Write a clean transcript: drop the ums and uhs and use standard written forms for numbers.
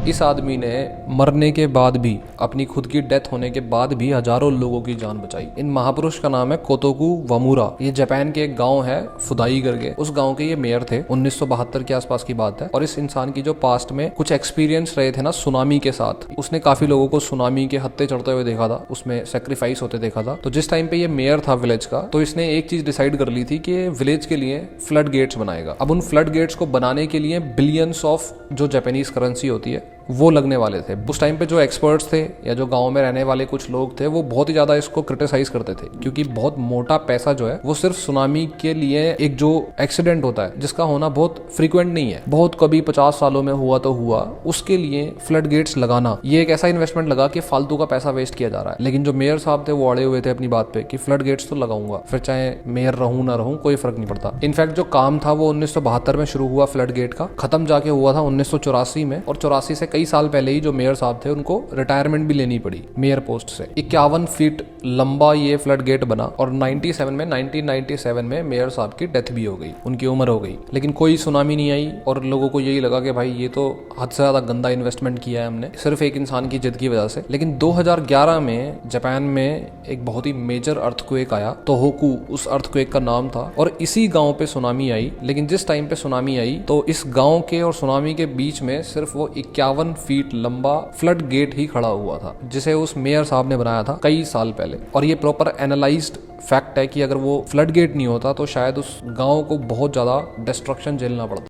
इस आदमी ने मरने के बाद भी, अपनी खुद की डेथ होने के बाद भी हजारों लोगों की जान बचाई। इन महापुरुष का नाम है कोतोकू वामुरा। ये जापान के एक गांव है फुदाई करके, उस गांव के ये मेयर थे। 1972 के आसपास की बात है। और इस इंसान की जो पास्ट में कुछ एक्सपीरियंस रहे थे ना सुनामी के साथ, उसने काफी लोगों को सुनामी के हत्थे चढ़ते हुए देखा था, उसमें सेक्रीफाइस होते देखा था। तो जिस टाइम पे ये मेयर था विलेज का, तो इसने एक चीज डिसाइड कर ली थी कि विलेज के लिए फ्लड गेट्स बनाएगा। अब उन फ्लड गेट्स को बनाने के लिए बिलियंस ऑफ जो जापानीज करेंसी होती है वो लगने वाले थे। उस टाइम पे जो एक्सपर्ट्स थे या जो गांव में रहने वाले कुछ लोग थे वो बहुत ही ज्यादा इसको क्रिटिसाइज करते थे, क्योंकि बहुत मोटा पैसा जो है वो सिर्फ सुनामी के लिए, एक जो एक्सीडेंट होता है जिसका होना बहुत फ्रीक्वेंट नहीं है, बहुत कभी 50 सालों में हुआ तो हुआ, उसके लिए फ्लड गेट्स लगाना ये एक ऐसा इन्वेस्टमेंट लगा कि फालतू का पैसा वेस्ट किया जा रहा है। लेकिन जो मेयर साहब थे वो अड़े हुए थे अपनी बात पे कि फ्लड गेट्स तो लगाऊंगा, फिर चाहे मेयर रहूं ना रहूं कोई फर्क नहीं पड़ता। इनफैक्ट जो काम था वो 1972 में शुरू हुआ फ्लड गेट का, खत्म जाके हुआ था 1984 में। और 84 से कई साल पहले ही जो मेयर साहब थे उनको रिटायरमेंट भी लेनी पड़ी मेयर पोस्ट से। 51 फीट लंबा ये फ्लड गेट बना और 1997 में मेयर साहब की डेथ भी हो गई, उनकी उम्र हो गई। लेकिन कोई सुनामी नहीं आई और लोगों को यही लगा कि भाई ये तो हद से ज्यादा गंदा इन्वेस्टमेंट किया है हमने सिर्फ एक इंसान की जिद की वजह से। लेकिन 2011 में जापान में एक बहुत ही मेजर अर्थक्वेक आया, तोहोकू उस अर्थक्वेक का नाम था, और इसी गांव पे सुनामी आई। लेकिन जिस टाइम पे सुनामी आई तो इस गांव के और सुनामी के बीच में सिर्फ वो 51 फीट लंबा फ्लड गेट ही खड़ा हुआ था, जिसे उस मेयर साहब ने बनाया था कई साल पहले। और ये प्रॉपर एनालाइज्ड फैक्ट है कि अगर वो फ्लड गेट नहीं होता तो शायद उस गांव को बहुत ज्यादा डिस्ट्रक्शन झेलना पड़ता।